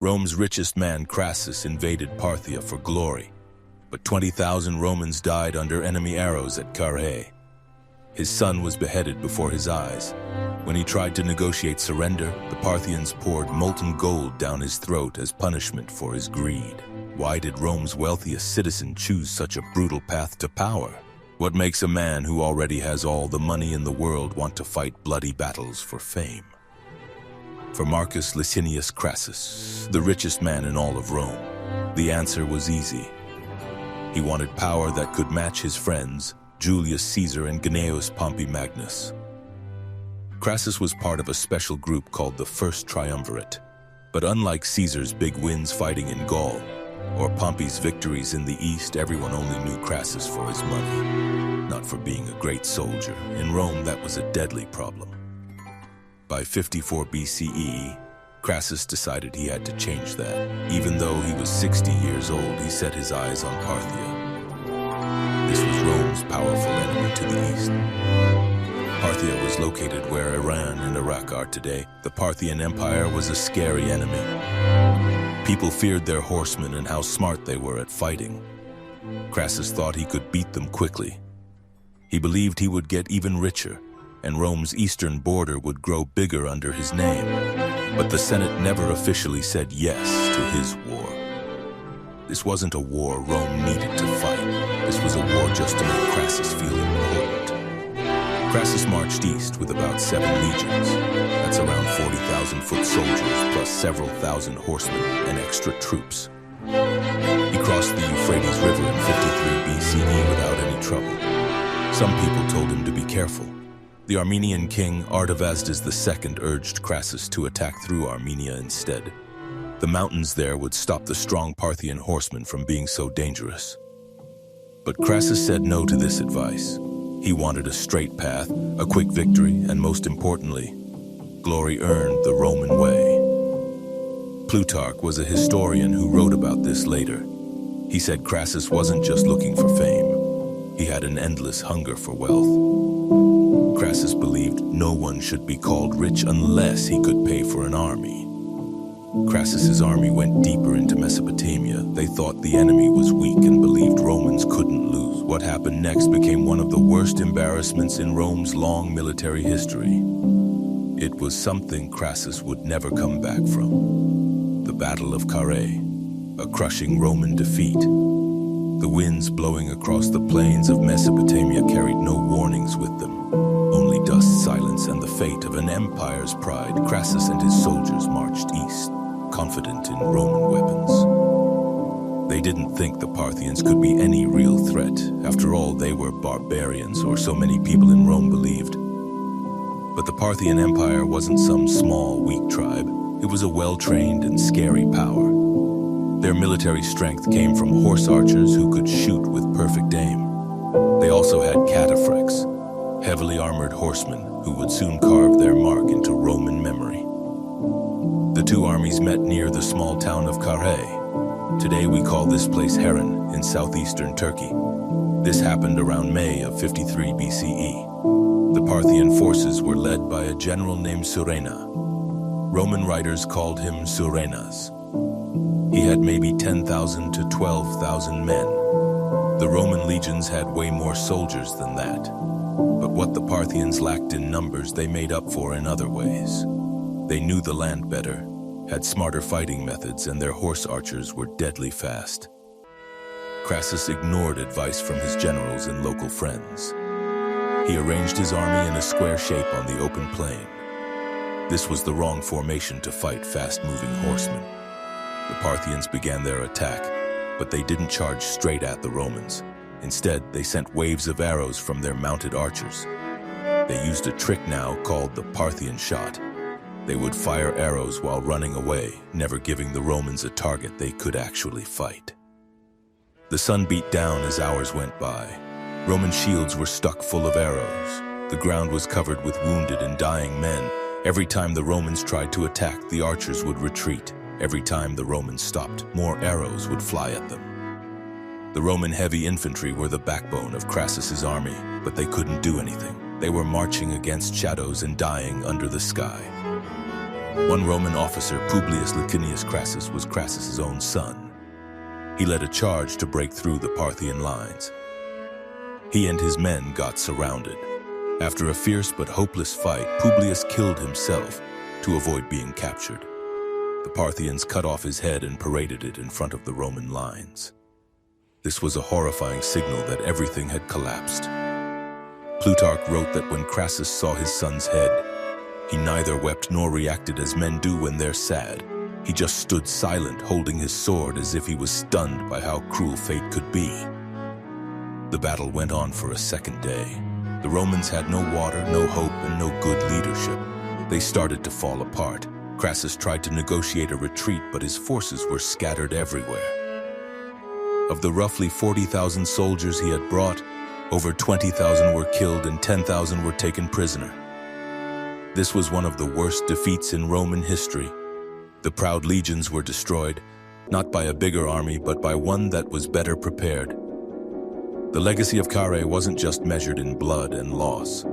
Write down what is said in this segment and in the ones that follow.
Rome's richest man, Crassus, invaded Parthia for glory, but 20,000 Romans died under enemy arrows at Carrhae. His son was beheaded before his eyes. When he tried to negotiate surrender, the Parthians poured molten gold down his throat as punishment for his greed. Why did Rome's wealthiest citizen choose such a brutal path to power? What makes a man who already has all the money in the world want to fight bloody battles for fame? For Marcus Licinius Crassus, the richest man in all of Rome, the answer was easy. He wanted power that could match his friends, Julius Caesar and Gnaeus Pompey Magnus. Crassus was part of a special group called the First Triumvirate, but unlike Caesar's big wins fighting in Gaul, or Pompey's victories in the East, everyone only knew Crassus for his money, not for being a great soldier. In Rome, that was a deadly problem. By 54 BCE, Crassus decided he had to change that. Even though he was 60 years old, he set his eyes on Parthia. This was Rome's powerful enemy to the east. Parthia was located where Iran and Iraq are today. The Parthian Empire was a scary enemy. People feared their horsemen and how smart they were at fighting. Crassus thought he could beat them quickly. He believed he would get even richer, and Rome's eastern border would grow bigger under his name. But the Senate never officially said yes to his war. This wasn't a war Rome needed to fight. This was a war just to make Crassus feel important. Crassus marched east with about 7 legions. That's around 40,000 foot soldiers plus several thousand horsemen and extra troops. He crossed the Euphrates River in 53 BCE without any trouble. Some people told him to be careful. The Armenian king Artavasdes II urged Crassus to attack through Armenia instead. The mountains there would stop the strong Parthian horsemen from being so dangerous. But Crassus said no to this advice. He wanted a straight path, a quick victory, and most importantly, glory earned the Roman way. Plutarch was a historian who wrote about this later. He said Crassus wasn't just looking for fame. He had an endless hunger for wealth. Crassus believed no one should be called rich unless he could pay for an army. Crassus's army went deeper into Mesopotamia. They thought the enemy was weak and believed Romans couldn't lose. What happened next became one of the worst embarrassments in Rome's long military history. It was something Crassus would never come back from. The Battle of Carrhae, a crushing Roman defeat. The winds blowing across the plains of Mesopotamia carried no warnings with them. Only dust, silence, and the fate of an empire's pride. Crassus and his soldiers marched east, confident in Roman weapons. They didn't think the Parthians could be any real threat. After all, they were barbarians, or so many people in Rome believed. But the Parthian Empire wasn't some small, weak tribe. It was a well-trained and scary power. Their military strength came from horse archers who could shoot with perfect aim. They also had cataphracts, heavily armored horsemen who would soon carve their mark into Roman memory. The two armies met near the small town of Carrhae. Today we call this place Harran in southeastern Turkey. This happened around May of 53 BCE. The Parthian forces were led by a general named Surena. Roman writers called him Surenas. He had maybe 10,000 to 12,000 men. The Roman legions had way more soldiers than that. But what the Parthians lacked in numbers, they made up for in other ways. They knew the land better, had smarter fighting methods, and their horse archers were deadly fast. Crassus ignored advice from his generals and local friends. He arranged his army in a square shape on the open plain. This was the wrong formation to fight fast-moving horsemen. The Parthians began their attack, but they didn't charge straight at the Romans. Instead, they sent waves of arrows from their mounted archers. They used a trick now called the Parthian shot. They would fire arrows while running away, never giving the Romans a target they could actually fight. The sun beat down as hours went by. Roman shields were stuck full of arrows. The ground was covered with wounded and dying men. Every time the Romans tried to attack, the archers would retreat. Every time the Romans stopped, more arrows would fly at them. The Roman heavy infantry were the backbone of Crassus's army, but they couldn't do anything. They were marching against shadows and dying under the sky. One Roman officer, Publius Licinius Crassus, was Crassus's own son. He led a charge to break through the Parthian lines. He and his men got surrounded. After a fierce but hopeless fight, Publius killed himself to avoid being captured. The Parthians cut off his head and paraded it in front of the Roman lines. This was a horrifying signal that everything had collapsed. Plutarch wrote that when Crassus saw his son's head, he neither wept nor reacted as men do when they're sad. He just stood silent, holding his sword as if he was stunned by how cruel fate could be. The battle went on for a second day. The Romans had no water, no hope, and no good leadership. They started to fall apart. Crassus tried to negotiate a retreat, but his forces were scattered everywhere. Of the roughly 40,000 soldiers he had brought, over 20,000 were killed and 10,000 were taken prisoner. This was one of the worst defeats in Roman history. The proud legions were destroyed, not by a bigger army, but by one that was better prepared. The legacy of Carrhae wasn't just measured in blood and loss.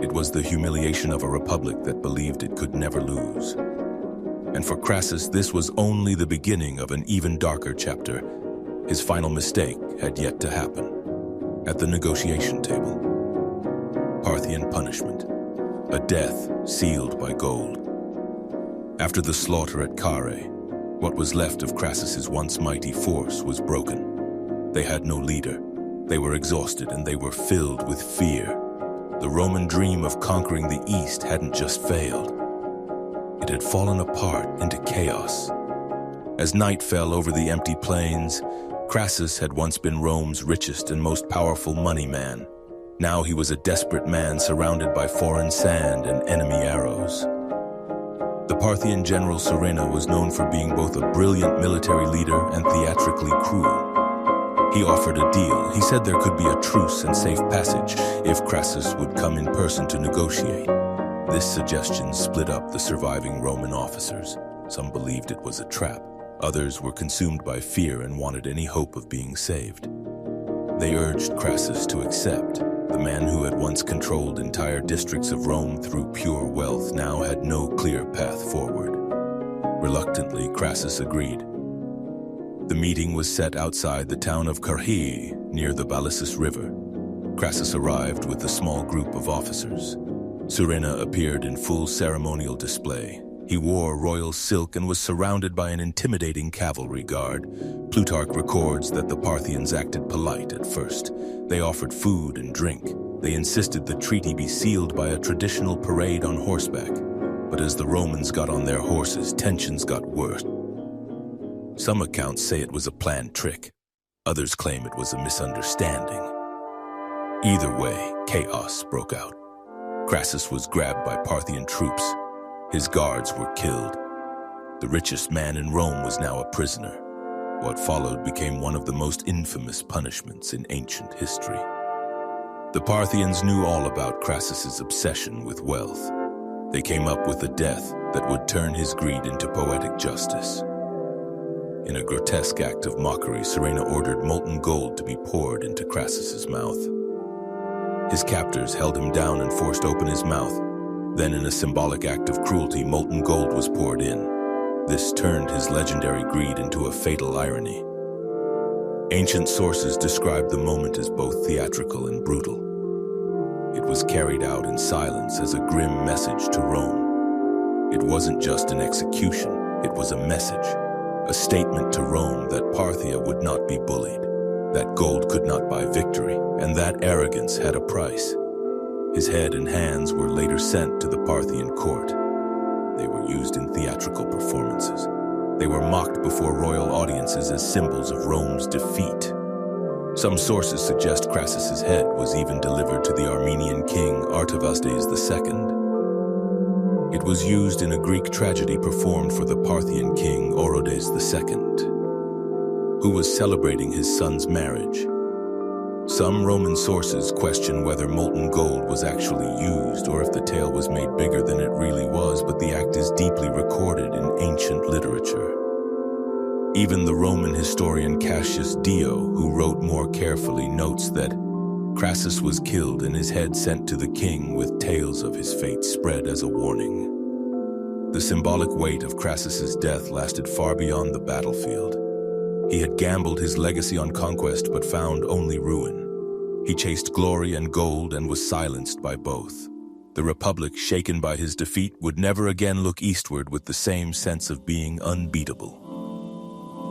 It was the humiliation of a republic that believed it could never lose. And for Crassus, this was only the beginning of an even darker chapter. His final mistake had yet to happen. At the negotiation table, Parthian punishment, a death sealed by gold. After the slaughter at Carrhae, what was left of Crassus's once mighty force was broken. They had no leader. They were exhausted and they were filled with fear. The Roman dream of conquering the East hadn't just failed. It had fallen apart into chaos. As night fell over the empty plains, Crassus had once been Rome's richest and most powerful money man. Now he was a desperate man surrounded by foreign sand and enemy arrows. The Parthian general Surena was known for being both a brilliant military leader and theatrically cruel. He offered a deal. He said there could be a truce and safe passage if Crassus would come in person to negotiate. This suggestion split up the surviving Roman officers. Some believed it was a trap. Others were consumed by fear and wanted any hope of being saved. They urged Crassus to accept. The man who had once controlled entire districts of Rome through pure wealth now had no clear path forward. Reluctantly, Crassus agreed. The meeting was set outside the town of Carrhae, near the Balissus River. Crassus arrived with a small group of officers. Surena appeared in full ceremonial display. He wore royal silk and was surrounded by an intimidating cavalry guard. Plutarch records that the Parthians acted polite at first. They offered food and drink. They insisted the treaty be sealed by a traditional parade on horseback. But as the Romans got on their horses, tensions got worse. Some accounts say it was a planned trick. Others claim it was a misunderstanding. Either way, chaos broke out. Crassus was grabbed by Parthian troops. His guards were killed. The richest man in Rome was now a prisoner. What followed became one of the most infamous punishments in ancient history. The Parthians knew all about Crassus's obsession with wealth. They came up with a death that would turn his greed into poetic justice. In a grotesque act of mockery, Surena ordered molten gold to be poured into Crassus's mouth. His captors held him down and forced open his mouth. Then, in a symbolic act of cruelty, molten gold was poured in. This turned his legendary greed into a fatal irony. Ancient sources describe the moment as both theatrical and brutal. It was carried out in silence as a grim message to Rome. It wasn't just an execution, it was a message, a statement to Rome that Parthia would not be bullied, that gold could not buy victory, and that arrogance had a price. His head and hands were later sent to the Parthian court. They were used in theatrical performances. They were mocked before royal audiences as symbols of Rome's defeat. Some sources suggest Crassus's head was even delivered to the Armenian king Artavasdes II. It was used in a Greek tragedy performed for the Parthian king Orodes II, who was celebrating his son's marriage. Some Roman sources question whether molten gold was actually used or if the tale was made bigger than it really was, but the act is deeply recorded in ancient literature. Even the Roman historian Cassius Dio, who wrote more carefully, notes that Crassus was killed and his head sent to the king with tales of his fate spread as a warning. The The symbolic weight of Crassus's death lasted far beyond the battlefield. He had gambled his legacy on conquest but found only ruin. He chased glory and gold and was silenced by both. The Republic, shaken by his defeat, would never again look eastward with the same sense of being unbeatable.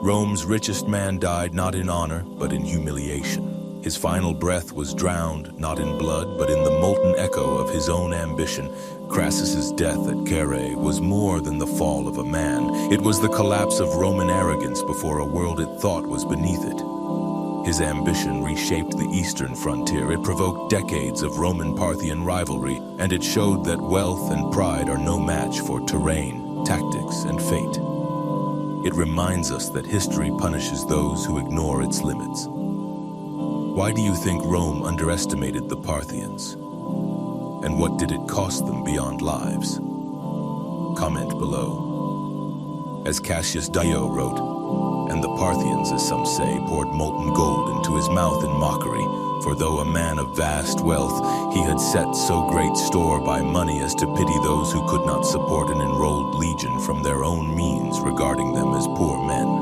Rome's richest man died not in honor, but in humiliation. His final breath was drowned not in blood, but in the molten echo of his own ambition. Crassus's death at Carrhae was more than the fall of a man. It was the collapse of Roman arrogance before a world it thought was beneath it. His ambition reshaped the eastern frontier. It provoked decades of Roman-Parthian rivalry, and it showed that wealth and pride are no match for terrain, tactics, and fate. It reminds us that history punishes those who ignore its limits. Why do you think Rome underestimated the Parthians? And what did it cost them beyond lives? Comment below. As Cassius Dio wrote, "And the Parthians, as some say, poured molten gold into his mouth in mockery, for though a man of vast wealth, he had set so great store by money as to pity those who could not support an enrolled legion from their own means, regarding them as poor men."